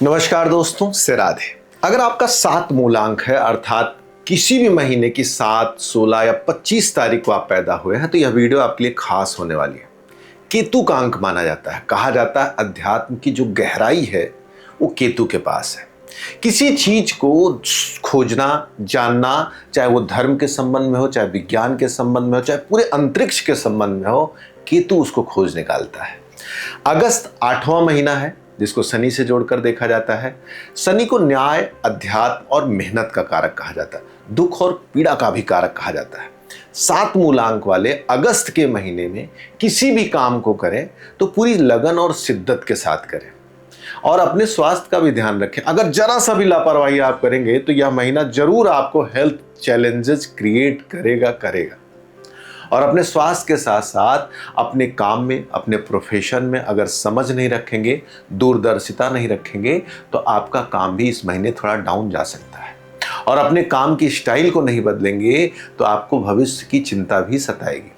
नमस्कार दोस्तों, से राधे। अगर आपका 7 मूलांक है, अर्थात किसी भी महीने की 7, 16 या 25 तारीख को आप पैदा हुए हैं, तो यह वीडियो आपके लिए खास होने वाली है। केतु का अंक माना जाता है। कहा जाता है अध्यात्म की जो गहराई है वो केतु के पास है। किसी चीज को खोजना, जानना, चाहे वो धर्म के संबंध में हो, चाहे विज्ञान के संबंध में हो, चाहे पूरे अंतरिक्ष के संबंध में हो, केतु उसको खोज निकालता है। अगस्त 8वां महीना है, जिसको शनि से जोड़कर देखा जाता है। शनि को न्याय, अध्यात्म और मेहनत का कारक कहा जाता है। दुख और पीड़ा का भी कारक कहा जाता है। 7 मूलांक वाले अगस्त के महीने में किसी भी काम को करें तो पूरी लगन और शिद्दत के साथ करें और अपने स्वास्थ्य का भी ध्यान रखें। अगर जरा सा भी लापरवाही आप करेंगे तो यह महीना जरूर आपको हेल्थ चैलेंजेस क्रिएट करेगा। और अपने स्वास्थ्य के साथ साथ अपने काम में, अपने प्रोफेशन में अगर समझ नहीं रखेंगे, दूरदर्शिता नहीं रखेंगे, तो आपका काम भी इस महीने थोड़ा डाउन जा सकता है। और अपने काम की स्टाइल को नहीं बदलेंगे तो आपको भविष्य की चिंता भी सताएगी।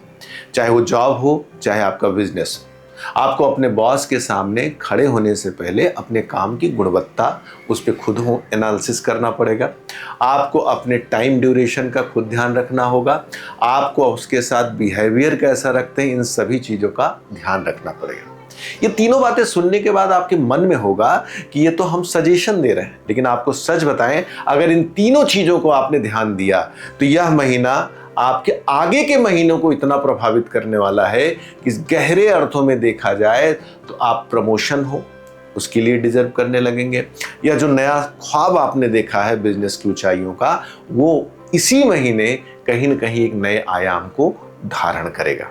चाहे वो जॉब हो, चाहे आपका बिजनेस हो। आपको अपने बॉस के सामने खड़े होने से पहले अपने काम की गुणवत्ता, उस पर खुद एनालिसिस करना पड़ेगा। आपको अपने टाइम ड्यूरेशन का खुद ध्यान रखना होगा। आपको उसके साथ बिहेवियर कैसा रखते हैं, इन सभी चीज़ों का ध्यान रखना पड़ेगा। ये तीनों बातें सुनने के बाद आपके मन में होगा कि ये तो हम सजेशन दे रहे हैं, लेकिन आपको सच बताएं, अगर इन तीनों चीज़ों को आपने ध्यान दिया तो यह महीना आपके आगे के महीनों को इतना प्रभावित करने वाला है कि गहरे अर्थों में देखा जाए तो आप प्रमोशन हो उसके लिए डिजर्व करने लगेंगे, या जो नया ख्वाब आपने देखा है बिजनेस की ऊंचाइयों का, वो इसी महीने कहीं न कहीं एक नए आयाम को धारण करेगा।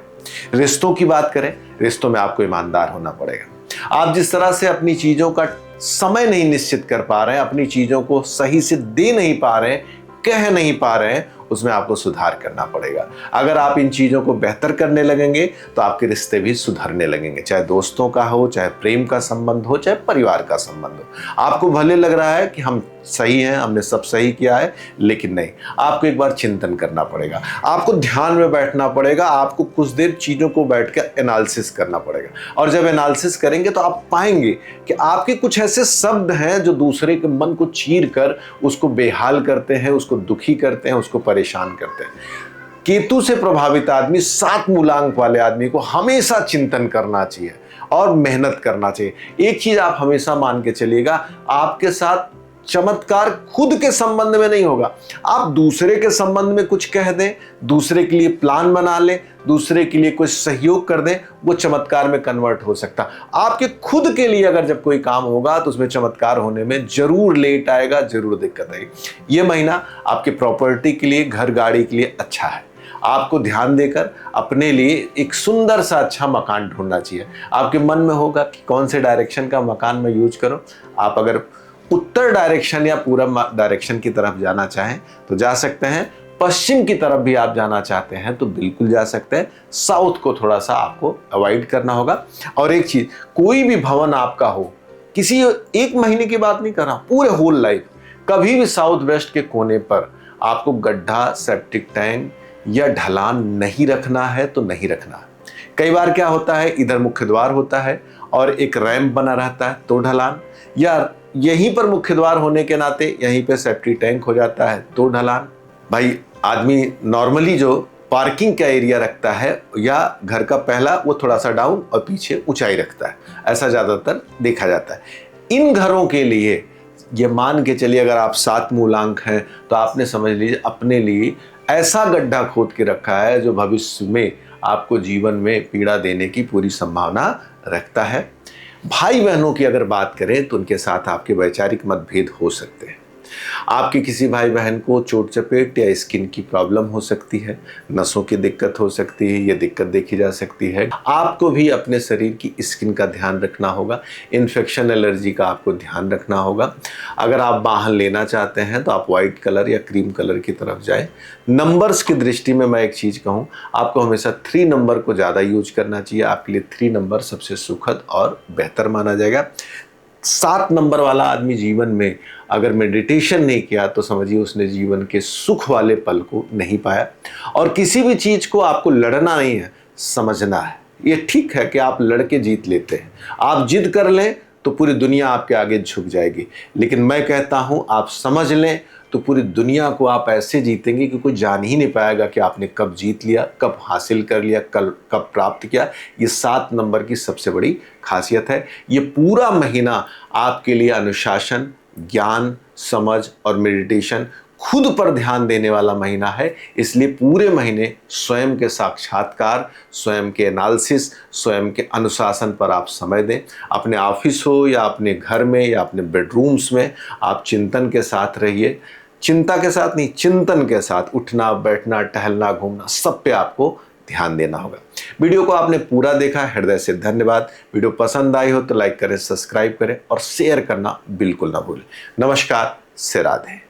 रिश्तों की बात करें, रिश्तों में आपको ईमानदार होना पड़ेगा। आप जिस तरह से अपनी चीजों का समय नहीं निश्चित कर पा रहे हैं, अपनी चीजों को सही से दे नहीं पा रहे हैं, कह नहीं पा रहे हैं, उसमें आपको सुधार करना पड़ेगा। अगर आप इन चीज़ों को बेहतर करने लगेंगे तो आपके रिश्ते भी सुधरने लगेंगे, चाहे दोस्तों का हो, चाहे प्रेम का संबंध हो, चाहे परिवार का संबंध हो। आपको भले लग रहा है कि हम सही हैं, हमने सब सही किया है, लेकिन नहीं, आपको एक बार चिंतन करना पड़ेगा। आपको ध्यान में बैठना पड़ेगा। आपको कुछ देर चीज़ों को बैठ कर एनालिसिस करना पड़ेगा। और जब एनालिसिस करेंगे तो आप पाएंगे कि आपके कुछ ऐसे शब्द हैं जो दूसरे के मन को चीर कर उसको बेहाल करते हैं, उसको दुखी करते हैं, उसको परेशान करते हैं। केतु से प्रभावित आदमी, 7 मूलांक वाले आदमी को हमेशा चिंतन करना चाहिए और मेहनत करना चाहिए। एक चीज आप हमेशा मान के चलिएगा, आपके साथ चमत्कार खुद के संबंध में नहीं होगा। आप दूसरे के संबंध में कुछ कह दें, दूसरे के लिए प्लान बना लें, दूसरे के लिए कुछ सहयोग कर दें, वो चमत्कार में कन्वर्ट हो सकता। आपके खुद के लिए अगर जब कोई काम होगा तो उसमें चमत्कार होने में जरूर लेट आएगा, जरूर दिक्कत आएगी। ये महीना आपके प्रॉपर्टी के लिए, घर गाड़ी के लिए अच्छा है। आपको ध्यान देकर अपने लिए एक सुंदर सा अच्छा मकान ढूंढना चाहिए। आपके मन में होगा कि कौन से डायरेक्शन का मकान मैं यूज करूं। आप अगर उत्तर डायरेक्शन या पूरब डायरेक्शन की तरफ जाना चाहें तो जा सकते हैं। पश्चिम की तरफ भी आप जाना चाहते हैं तो बिल्कुल जा सकते हैं। साउथ को थोड़ा सा आपको अवॉइड करना होगा। और एक चीज, कोई भी भवन आपका हो, किसी एक महीने की बात नहीं कर रहा, पूरे होल लाइफ, कभी भी साउथ वेस्ट के कोने पर आपको गड्ढा, सेप्टिक टैंक या ढलान नहीं रखना है तो नहीं रखना है। कई बार क्या होता है, इधर मुख्य द्वार होता है और एक रैंप बना रहता है तो ढलान, या यहीं पर मुख्य द्वार होने के नाते यहीं पे सेप्टिक टैंक हो जाता है तो ढलान। भाई, आदमी नॉर्मली जो पार्किंग का एरिया रखता है या घर का पहला वो थोड़ा सा डाउन और पीछे ऊंचाई रखता है, ऐसा ज्यादातर देखा जाता है। इन घरों के लिए ये मान के चलिए, अगर आप 7 मूलांक हैं तो आपने समझ लीजिए अपने लिए ऐसा गड्ढा खोद के रखा है जो भविष्य में आपको जीवन में पीड़ा देने की पूरी संभावना रखता है। भाई बहनों की अगर बात करें तो उनके साथ आपके वैचारिक मतभेद हो सकते हैं। आपके किसी भाई बहन को चोट चपेट या स्किन की प्रॉब्लम हो सकती है, नसों की दिक्कत हो सकती है, ये दिक्कत देखी जा सकती है। आपको भी अपने शरीर की स्किन का ध्यान रखना होगा। इन्फेक्शन, एलर्जी का आपको ध्यान रखना होगा। अगर आप वाहन लेना चाहते हैं तो आप वाइट कलर या क्रीम कलर की तरफ जाएं। नंबर्स की दृष्टि में मैं एक चीज़ कहूँ, आपको हमेशा 3 नंबर को ज़्यादा यूज करना चाहिए। आपके लिए 3 नंबर सबसे सुखद और बेहतर माना जाएगा। 7 नंबर वाला आदमी जीवन में अगर मेडिटेशन नहीं किया तो समझिए उसने जीवन के सुख वाले पल को नहीं पाया। और किसी भी चीज़ को आपको लड़ना नहीं है, समझना है। ये ठीक है कि आप लड़के जीत लेते हैं, आप जिद कर लें तो पूरी दुनिया आपके आगे झुक जाएगी। लेकिन मैं कहता हूँ आप समझ लें तो पूरी दुनिया को आप ऐसे जीतेंगे कि कोई जान ही नहीं पाएगा कि आपने कब जीत लिया, कब हासिल कर लिया, कब प्राप्त किया। ये 7 नंबर की सबसे बड़ी खासियत है। ये पूरा महीना आपके लिए अनुशासन, ज्ञान, समझ और मेडिटेशन, खुद पर ध्यान देने वाला महीना है। इसलिए पूरे महीने स्वयं के साक्षात्कार, स्वयं के एनालिसिस, स्वयं के अनुशासन पर आप समय दें। अपने ऑफिस हो या अपने घर में या अपने बेडरूम्स में आप चिंतन के साथ रहिए। चिंता के साथ नहीं, चिंतन के साथ उठना, बैठना, टहलना, घूमना, सब पे आपको ध्यान देना होगा। वीडियो को आपने पूरा देखा, हृदय से धन्यवाद। वीडियो पसंद आई हो तो लाइक करें, सब्सक्राइब करें और शेयर करना बिल्कुल ना भूलें। नमस्कार, से राधे।